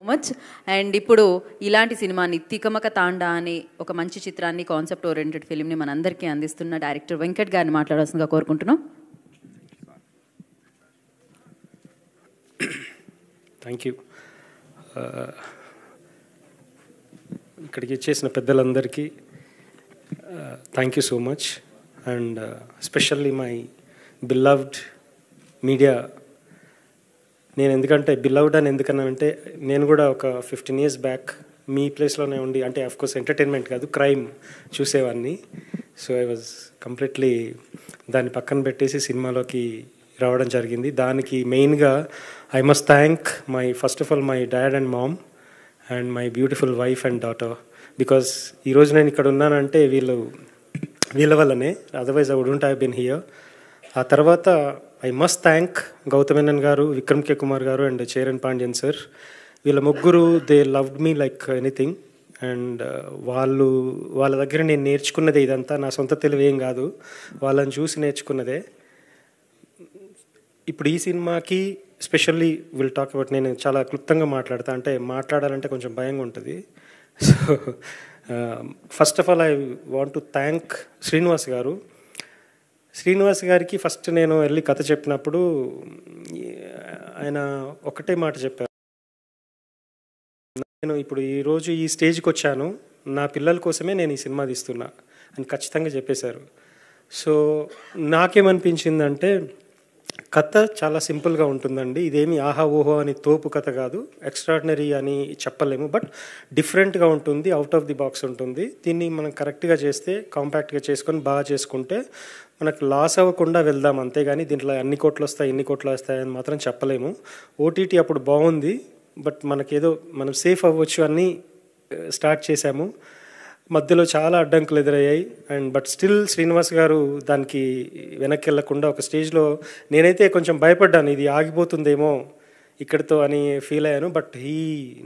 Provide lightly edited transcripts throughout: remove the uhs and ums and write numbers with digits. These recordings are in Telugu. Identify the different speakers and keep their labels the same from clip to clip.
Speaker 1: మచ్. అండ్ ఇప్పుడు ఇలాంటి సినిమాని తికమక తాండా అనే ఒక మంచి చిత్రాన్ని, కాన్సెప్ట్ ఓరియంటెడ్ ఫిల్మ్ని మనందరికీ అందిస్తున్న డైరెక్టర్ వెంకట్ గారిని మాట్లాడాల్సిందిగా కోరుకుంటున్నాం.
Speaker 2: Thank you. ఇక్కడికి ఇచ్చేసిన పెద్దలందరికీ thank you so much. And especially my beloved media. నేను ఎందుకంటే బిలవ్డ్ అని ఎందుకన్నానంటే, నేను కూడా ఒక 15 years బ్యాక్ మీ ప్లేస్లోనే ఉండి, అంటే అఫ్కోర్స్ ఎంటర్టైన్మెంట్ కాదు, క్రైమ్ చూసేవాడిని. సో ఐ వాజ్ కంప్లీట్లీ దాన్ని పక్కన పెట్టేసి సినిమాలోకి రావడం జరిగింది. దానికి మెయిన్గా I must thank first of all my dad and mom and my beautiful wife and daughter. Because ఈరోజు నేను ఇక్కడ ఉన్నానంటే వీళ్ళ వల్లనే, otherwise I wouldn't have been here. ఆ తర్వాత I must thank Gautham Menon garu, Vikram కే కుమార్ గారు అండ్ చేరన్ పాండ్యన్ సార్. వీళ్ళ ముగ్గురు they loved me like anything. And వాళ్ళ దగ్గర నేను నేర్చుకున్నదే ఇదంతా. నా సొంత తెలివి ఏం కాదు, వాళ్ళని చూసి నేర్చుకున్నదే. ఇప్పుడు ఈ సినిమాకి స్పెషల్లీ విల్ టాక్ అబౌట్, నేను చాలా క్లుప్తంగా మాట్లాడతా, అంటే మాట్లాడాలంటే కొంచెం భయంగా ఉంటుంది. So first of all I want to thank Srinivas గారు. శ్రీనివాస్ గారికి ఫస్ట్ నేను వెళ్ళి కథ చెప్పినప్పుడు ఆయన ఒకటే మాట చెప్పారు, నేను ఇప్పుడు ఈరోజు ఈ స్టేజ్కి వచ్చాను, నా పిల్లల కోసమే నేను ఈ సినిమా తీస్తున్నా అని ఖచ్చితంగా చెప్పేశారు. సో నాకేమనిపించిందంటే, కథ చాలా సింపుల్గా ఉంటుందండి. ఇదేమి ఆహా ఓహో అని తోపు కథ కాదు, ఎక్స్ట్రాడినరీ అని చెప్పలేము, బట్ డిఫరెంట్గా ఉంటుంది, అవుట్ ఆఫ్ ది బాక్స్ ఉంటుంది. దీన్ని మనం కరెక్ట్గా చేస్తే, కాంపాక్ట్గా చేసుకొని బాగా చేసుకుంటే మనకు లాస్ అవ్వకుండా వెళ్దాం. అంతేగాని దీంట్లో అన్ని కోట్లు వస్తాయి, ఇన్ని కోట్లు వస్తాయని మాత్రం చెప్పలేము. ఓటీటీ అప్పుడు బాగుంది, బట్ మనకేదో మనం సేఫ్ అవ్వచ్చు అని స్టార్ట్ చేశాము. మధ్యలో చాలా అడ్డంకులు ఎదురయ్యాయి. బట్ స్టిల్ శ్రీనివాస్ గారు దానికి వెనక్కి వెళ్ళకుండా ఒక స్టేజ్లో నేనైతే కొంచెం భయపడ్డాను, ఇది ఆగిపోతుందేమో ఇక్కడితో అని ఫీల్ అయ్యాను. But he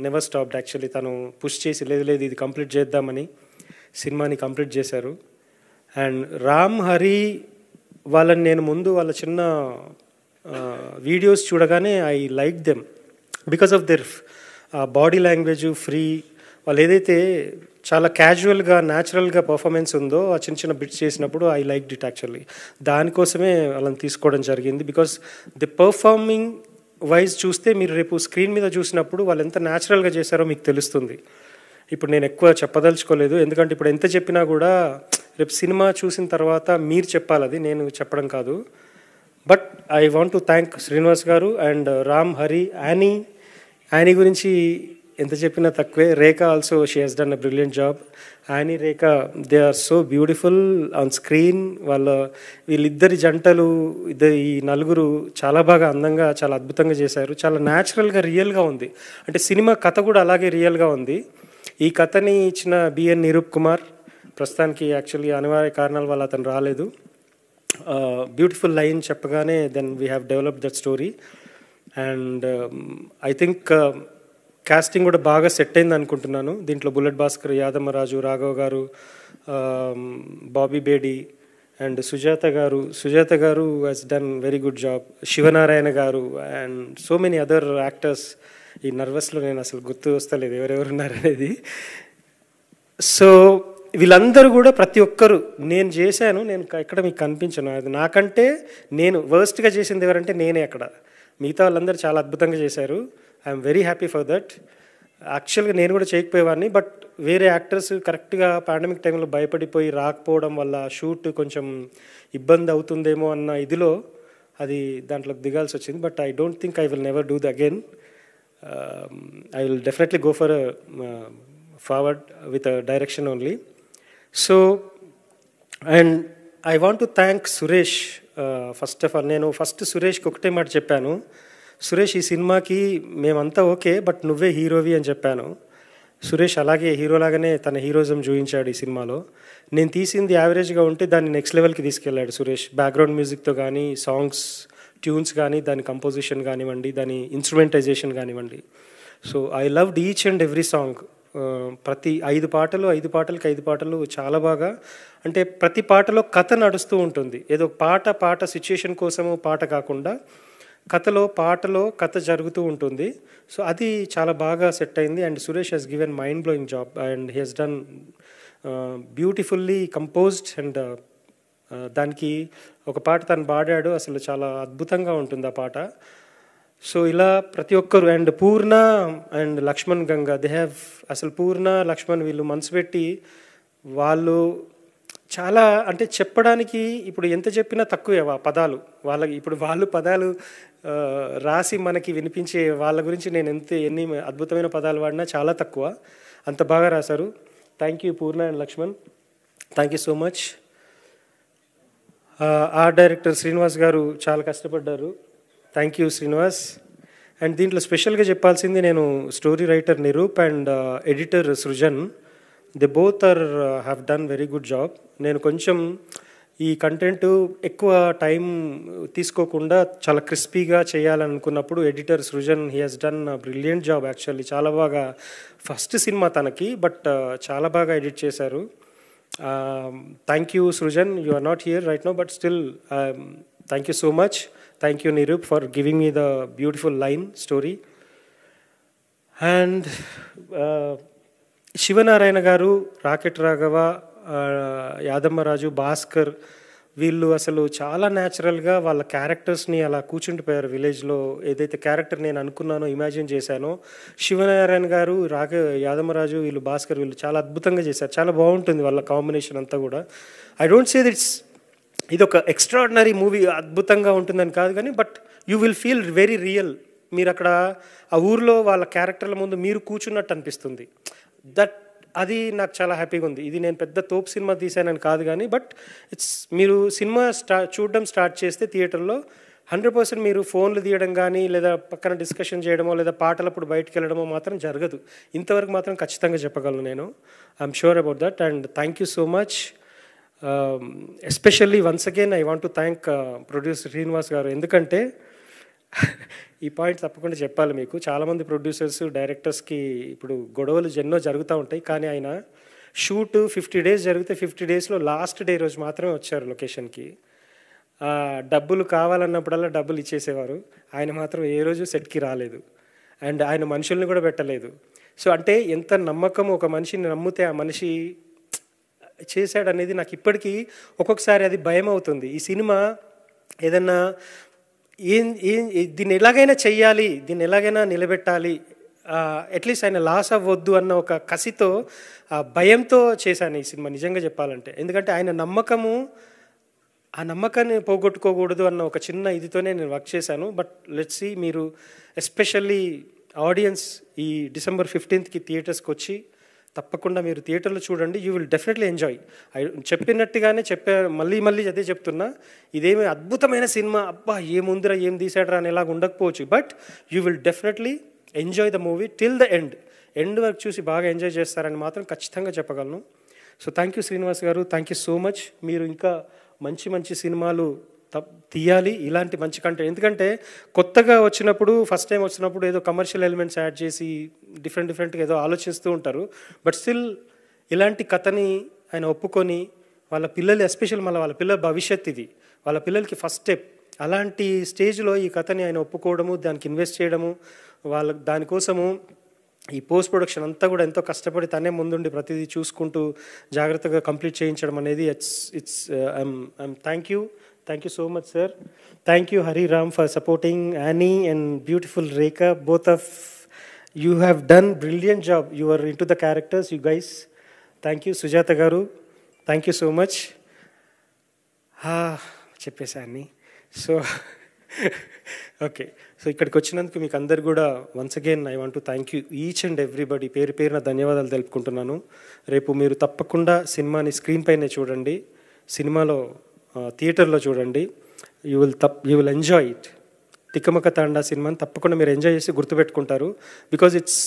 Speaker 2: never stopped. Actually తను పుష్ చేసి లేదు ఇది కంప్లీట్ చేద్దామని సినిమాని కంప్లీట్ చేశారు. అండ్ రామ్ హరి వాళ్ళని నేను ముందు వాళ్ళ చిన్న వీడియోస్ చూడగానే I like them because of there body language, free, వాళ్ళు ఏదైతే చాలా క్యాజువల్గా న్యాచురల్గా పర్ఫార్మెన్స్ ఉందో ఆ చిన్న చిన్న బిట్స్ చేసినప్పుడు ఐ లైక్డ్ ఇట్. యాక్చువల్లీ దానికోసమే వాళ్ళని తీసుకోవడం జరిగింది. బికాస్ ది పర్ఫార్మింగ్ వైజ్ చూస్తే మీరు రేపు స్క్రీన్ మీద చూసినప్పుడు వాళ్ళు ఎంత న్యాచురల్గా చేశారో మీకు తెలుస్తుంది. ఇప్పుడు నేను ఎక్కువ చెప్పదలుచుకోలేదు, ఎందుకంటే ఇప్పుడు ఎంత చెప్పినా కూడా రేపు సినిమా చూసిన తర్వాత మీరు చెప్పాలి, అది నేను చెప్పడం కాదు. But I want to thank Srinivas garu and Ram Hari. Annie గురించి ఎంత చెప్పినా తక్కువే. Rekha also she he's done a brilliant job. Annie, Rekha, they are so beautiful on screen. వీళ్ళిద్దరి జంటలు, ఈ నలుగురు చాలా బాగా అందంగా, చాలా అద్భుతంగా చేశారు. చాలా న్యాచురల్గా, రియల్గా ఉంది. అంటే సినిమా కథ కూడా అలాగే రియల్గా ఉంది. ఈ కథని ఇచ్చిన బిఎన్ నిరూప్ కుమార్, ప్రస్తుతానికి యాక్చువల్లీ అనివార్య కారణాల వల్ల అతను రాలేదు. బ్యూటిఫుల్ లైన్ చెప్పగానే then we have developed that story. And I think casting కూడా బాగా సెట్ అయింది అనుకుంటున్నాను. దీంట్లో బుల్లెట్ భాస్కర్, యాదమ్మరాజు, రాఘవ్ గారు, Bobby Bedi and Sujatha garu he's done very good job. Sivanarayana garu and so many other actors. ఈ నర్వస్లో నేను అసలు గుర్తు వస్తలేదు ఎవరెవరు ఉన్నారనేది. సో వీళ్ళందరూ కూడా ప్రతి ఒక్కరు నేను చేశాను, నేను ఎక్కడ మీకు కనిపించను. అది నాకంటే నేను వర్స్ట్గా చేసింది ఎవరంటే నేనే. అక్కడ మిగతా వాళ్ళందరూ చాలా అద్భుతంగా చేశారు. I'm very happy for that. యాక్చువల్గా నేను కూడా చేయకపోయేవాడిని, బట్ వేరే యాక్టర్స్ కరెక్ట్గా పాండమిక్ టైంలో భయపడిపోయి రాకపోవడం వల్ల షూట్ కొంచెం ఇబ్బంది అవుతుందేమో అన్న ఇదిలో అది దాంట్లోకి దిగాల్సి వచ్చింది. But I don't think I will never do the again. I will definitely go for a forward with a direction only. So, and I want to thank Suresh. First of all, నేను ఫస్ట్ సురేష్కి ఒకటే మాట చెప్పాను, సురేష్ ఈ సినిమాకి మేమంతా ఓకే, బట్ నువ్వే హీరోవి అని చెప్పాను. సురేష్ అలాగే హీరోలాగానే తన హీరోయిజం చూపించాడు ఈ సినిమాలో. నేను తీసింది యావరేజ్గా ఉంటే దాన్ని నెక్స్ట్ లెవెల్కి తీసుకెళ్ళాడు సురేష్. బ్యాక్గ్రౌండ్ మ్యూజిక్తో కానీ, సాంగ్స్ ట్యూన్స్ కానీ, దాని కంపోజిషన్ కానివ్వండి, దాని ఇన్స్ట్రుమెంటైజేషన్ కానివ్వండి. So I loved each and every song. ప్రతి 5 పాటలు చాలా బాగా, అంటే ప్రతి పాటలో కథ నడుస్తూ ఉంటుంది. ఏదో పాట సిచ్యుయేషన్ కోసము పాట కాకుండా పాటలో కథ జరుగుతూ ఉంటుంది. సో అది చాలా బాగా సెట్ అయింది. And Suresh has given mind blowing job and he has done beautifully composed. And దానికి ఒక పాట తను పాడాడు, అసలు చాలా అద్భుతంగా ఉంటుంది ఆ పాట. సో ఇలా ప్రతి ఒక్కరు, and Purna and Lakshman Ganga, they have, అసలు పూర్ణ లక్ష్మణ్ వీళ్ళు మనసు పెట్టి వాళ్ళు చాలా, అంటే చెప్పడానికి ఇప్పుడు ఎంత చెప్పినా తక్కువే పదాలు వాళ్ళకి. ఇప్పుడు వాళ్ళు పదాలు రాసి మనకి వినిపించే వాళ్ళ గురించి నేను ఎన్ని అద్భుతమైన పదాలు వాడినా చాలా తక్కువ. అంత బాగా రాశారు. Thank you Purna and Lakshman, thank you so much. Art director Srinivas garu చాలా కష్టపడ్డారు. Thank you Srinivas. అండ్ దీంట్లో స్పెషల్గా చెప్పాల్సింది, నేను story writer Niroop and editor Srujan, they both have done very good job. నేను కొంచెం ఈ కంటెంట్ ఎక్కువ టైం తీసుకోకుండా చాలా క్రిస్పీగా చేయాలనుకున్నప్పుడు editor Srujan, he has done brilliant job actually. చాలా బాగా, ఫస్ట్ సినిమా తనకి, బట్ చాలా బాగా ఎడిట్ చేశారు. Thank you Srujan, you are not here right no, but still thank you so much. Thank you Niroop for giving me the beautiful line story. And Sivanarayana garu, rocket Raghava, Yadammaraju, Bhaskar, వీళ్ళు అసలు చాలా న్యాచురల్గా వాళ్ళ క్యారెక్టర్స్ని అలా కూర్చుండిపోయారు విలేజ్లో. ఏదైతే క్యారెక్టర్ నేను అనుకున్నానో, ఇమాజిన్ చేశానో, శివనారాయణ గారు, యాదమ్మరాజు, వీళ్ళు భాస్కర్, వీళ్ళు చాలా అద్భుతంగా చేశారు. చాలా బాగుంటుంది వాళ్ళ కాంబినేషన్ అంతా కూడా. ఐ డోంట్ సే దిట్స్ ఇది ఒక ఎక్స్ట్రాడినరీ మూవీ అద్భుతంగా ఉంటుందని కాదు, కానీ but you will feel very real. మీరు అక్కడ ఆ ఊర్లో వాళ్ళ క్యారెక్టర్ల ముందు మీరు కూర్చున్నట్టు అనిపిస్తుంది. అది నాకు చాలా హ్యాపీగా ఉంది. ఇది నేను పెద్ద తోపు సినిమా తీశానని కాదు కానీ, బట్ మీరు సినిమా చూడడం స్టార్ట్ చేస్తే థియేటర్లో 100% మీరు ఫోన్లు తీయడం కానీ, లేదా పక్కన డిస్కషన్ చేయడమో, లేదా పాటలప్పుడు బయటకు వెళ్ళడమో మాత్రం జరగదు. ఇంతవరకు మాత్రం ఖచ్చితంగా చెప్పగలను నేను. I'm sure about that. And thank you so much. Especially once again I want to thank producer Srinivas గారు. ఎందుకంటే ఈ పాయింట్ తప్పకుండా చెప్పాలి మీకు. చాలామంది ప్రొడ్యూసర్స్, డైరెక్టర్స్కి ఇప్పుడు గొడవలు ఎన్నో జరుగుతూ ఉంటాయి, కానీ ఆయన షూట్ 50 days జరిగితే 50 daysలో లాస్ట్ డే రోజు మాత్రమే వచ్చారు లొకేషన్కి. డబ్బులు కావాలన్నప్పుడల్లా డబ్బులు ఇచ్చేసేవారు. ఆయన మాత్రం ఏ రోజు సెట్కి రాలేదు, అండ్ ఆయన మనుషుల్ని కూడా పెట్టలేదు. సో అంటే ఎంత నమ్మకం, ఒక మనిషిని నమ్మితే ఆ మనిషి చేశాడనేది నాకు ఇప్పటికీ ఒక్కొక్కసారి అది భయం అవుతుంది. ఈ సినిమా ఏదన్నా దీన్ని ఎలాగైనా చెయ్యాలి, దీన్ని ఎలాగైనా నిలబెట్టాలి, అట్లీస్ట్ ఆయన లాస్ అవ్వద్దు అన్న ఒక కసితో, భయంతో చేశాను ఈ సినిమా నిజంగా చెప్పాలంటే. ఎందుకంటే ఆయన నమ్మకము, ఆ నమ్మకాన్ని పోగొట్టుకోకూడదు అన్న ఒక చిన్న ఇదితోనే నేను వర్క్ చేశాను. బట్ లెట్స్ సీ, మీరు ఎస్పెషల్లీ ఆడియన్స్ ఈ December 15th థియేటర్స్కి వచ్చి తప్పకుండా మీరు థియేటర్లో చూడండి. You will definitely enjoy. చెప్పినట్టుగానే మళ్ళీ అదే చెప్తున్నా, ఇదేమి అద్భుతమైన సినిమా, అబ్బా ఏముందిరా, ఏం తీసాడరా అని ఎలాగ ఉండకపోవచ్చు, but you will definitely enjoy the movie till the end వరకు చూసి బాగా ఎంజాయ్ చేస్తారని మాత్రం ఖచ్చితంగా చెప్పగలను. సో థ్యాంక్ యూ శ్రీనివాస్ గారు, థ్యాంక్ యూ సో మచ్. మీరు ఇంకా మంచి సినిమాలు తీయాలి, ఇలాంటి మంచి కంటెంట్. ఎందుకంటే కొత్తగా వచ్చినప్పుడు, ఫస్ట్ టైం వచ్చినప్పుడు ఏదో కమర్షియల్ ఎలిమెంట్స్ యాడ్ చేసి డిఫరెంట్గా ఏదో ఆలోచిస్తూ ఉంటారు. బట్ స్టిల్ ఇలాంటి కథని ఆయన ఒప్పుకొని వాళ్ళ పిల్లలు, ఎస్పెషల్ మళ్ళీ వాళ్ళ పిల్లల భవిష్యత్ ఇది, వాళ్ళ పిల్లలకి ఫస్ట్ స్టెప్, అలాంటి స్టేజ్లో ఈ కథని ఆయన ఒప్పుకోవడము, దానికి ఇన్వెస్ట్ చేయడము, దానికోసము ఈ పోస్ట్ ప్రొడక్షన్ అంతా కూడా ఎంతో కష్టపడి తనే ముందుండి ప్రతిదీ చూసుకుంటూ జాగ్రత్తగా కంప్లీట్ చేయించడం అనేది thank you so much sir. Thank you Hari Ram for supporting Annie and beautiful Rekha. Both of you have done brilliant job. You are into the characters, you guys. Thank you Sujata garu. Thank you so much. చెప్పేసాన్ని. సో ఓకే, సో ఇక్కడికి వచ్చినందుకు మీకు అందరు కూడా once again I want to thank you each and everybody, పేరున ధన్యవాదాలు తెలుపుకుంటున్నాను. రేపు మీరు తప్పకుండా సినిమాని స్క్రీన్ పైనే చూడండి, సినిమాలో థియేటర్లో చూడండి. You will enjoy it. Tikamaka Thanda సినిమాని తప్పకుండా మీరు ఎంజాయ్ చేసి గుర్తుపెట్టుకుంటారు. బికాజ్ ఇట్స్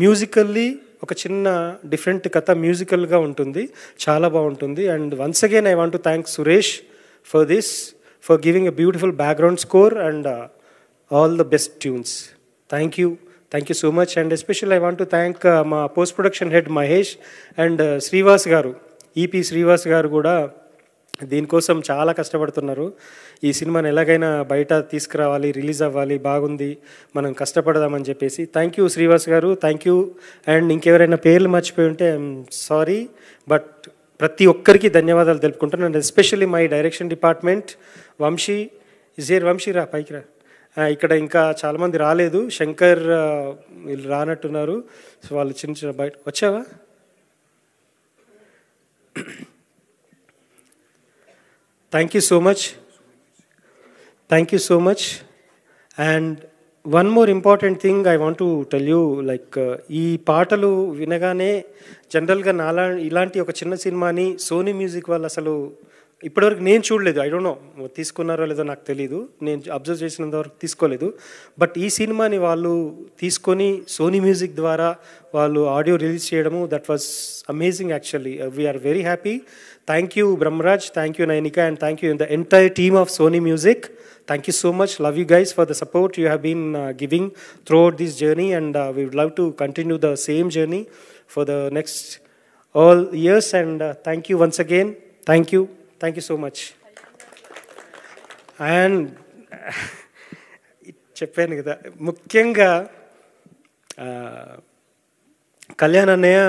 Speaker 2: మ్యూజికల్లీ ఒక చిన్న డిఫరెంట్ కథ, మ్యూజికల్గా ఉంటుంది, చాలా బాగుంటుంది. And once again I want to thank Suresh for giving a beautiful background score and all the best tunes. Thank you so much. And especial I want to thank మా post production head Mahesh and Srivas garu, EP Srivas గారు కూడా దీనికోసం చాలా కష్టపడుతున్నారు. ఈ సినిమాని ఎలాగైనా బయట తీసుకురావాలి, రిలీజ్ అవ్వాలి, బాగుంది, మనం కష్టపడదామని చెప్పేసి. థ్యాంక్ యూ శ్రీవాస్ గారు, థ్యాంక్ యూ. అండ్ ఇంకెవరైనా పేర్లు మర్చిపోయి ఉంటే ఐఎమ్ సారీ, బట్ ప్రతి ఒక్కరికి ధన్యవాదాలు తెలుపుకుంటాను. And especially my direction department, Vamshi Vamshi రా పైకి రా. ఇక్కడ ఇంకా చాలామంది రాలేదు, శంకర్ వీళ్ళు రానట్టున్నారు. సో వాళ్ళు చిన్న చిన్న బయట వచ్చావా? Thank you so much, thank you so much. And one more important thing I want to tell you, like ఈ పాటలు వినగానే జనరల్గా ఇలాంటి ఒక చిన్న సినిమాని సోనీ మ్యూజిక్ వాళ్ళు అసలు ఇప్పటివరకు నేను చూడలేదు. ఐ డోంట్ నో తీసుకున్నారో లేదో నాకు తెలీదు, నేను అబ్జర్వ్ చేసినంత వరకు తీసుకోలేదు. బట్ ఈ సినిమాని వాళ్ళు తీసుకొని సోనీ మ్యూజిక్ ద్వారా వాళ్ళు ఆడియో రిలీజ్ చేయడము, that was amazing actually. We're very happy. Thank you Brahmaraj, thank you Nainika, and thank you the entire team of Sony music. Thank you so much. Love you guys for the support you have been giving throughout this journey, and we would love to continue the same journey for the next all years. And thank you once again. Thank you so much. And చెప్పాను కదా, ముఖ్యంగా కళ్యాణ్ అన్నయ్య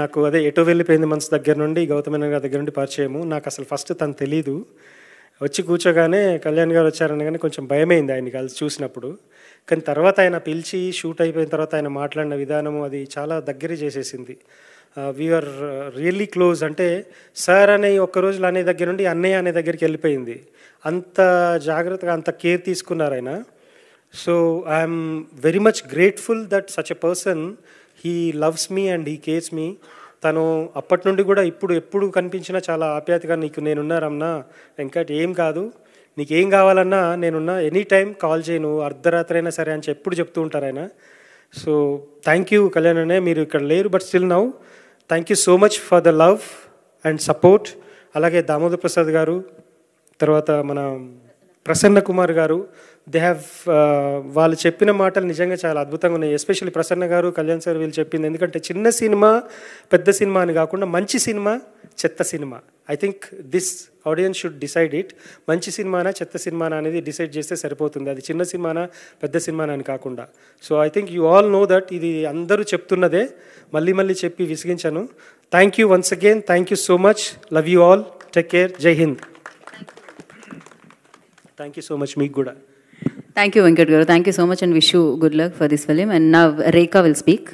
Speaker 2: నాకు అదే ఎటో వెళ్ళిపోయింది మనసు దగ్గర నుండి, గౌతమన్న గారి దగ్గర నుండి పరిచయము. నాకు అసలు ఫస్ట్ తను తెలీదు. వచ్చి కూర్చోగానే కళ్యాణ్ గారు వచ్చారనగానే కొంచెం భయమైంది ఆయన్ని కలిసి చూసినప్పుడు. కానీ తర్వాత ఆయన పిలిచి షూట్ అయిపోయిన తర్వాత ఆయన మాట్లాడిన విధానము అది చాలా దగ్గర చేసేసింది. We are really close. అంటే సార్ అనే ఒక్కరోజులు అనే దగ్గర నుండి అన్నయ్య అనే దగ్గరికి వెళ్ళిపోయింది. అంత జాగ్రత్తగా అంత కేర్ తీసుకున్నారు ఆయన. So I'm very much grateful that such a person, he loves me and he cares me. తను అప్పటి నుండి కూడా ఎప్పుడు కనిపించినా చాలా ఆప్యాయతగా, నీకు నేనున్నా రమణ వెంకట్, ఏం కాదు, నీకేం కావాలన్నా నేనున్నా, ఎనీ టైం కాల్ చేయను, అర్ధరాత్రి అయినా సరే అని ఎప్పుడు చెప్తూ ఉంటారు ఆయన. సో థ్యాంక్ యూ కళ్యాణ్ అనే, మీరు ఇక్కడ లేరు but still now thank you so much for the love and support. అలాగే దామోదర్ ప్రసాద్ గారు, తర్వాత మన ప్రసన్న కుమార్ గారు, దే హ్యావ్ వాళ్ళు చెప్పిన మాటలు నిజంగా చాలా అద్భుతంగా ఉన్నాయి. ఎస్పెషల్లీ ప్రసన్న గారు, కళ్యాణ్ సార్ వీళ్ళు చెప్పింది. ఎందుకంటే చిన్న సినిమా పెద్ద సినిమా అని కాకుండా మంచి సినిమా చెత్త cinema, I think this audience should decide it. మంచి సినిమానా చెత్త సినిమానా అనేది డిసైడ్ చేస్తే సరిపోతుంది, అది చిన్న సినిమానా పెద్ద సినిమానా అని కాకుండా. So I think you all know that, ఇది అందరూ చెప్తున్నదే, మళ్ళీ చెప్పి విసిగించాను. Thank you once again, thank you so much, love you all, take care, Jai Hind. Thank you so much మీకు కూడా.
Speaker 1: Thank you, Venkat Garu. Thank you so much and wish you good luck for this film. And now Rekha will speak.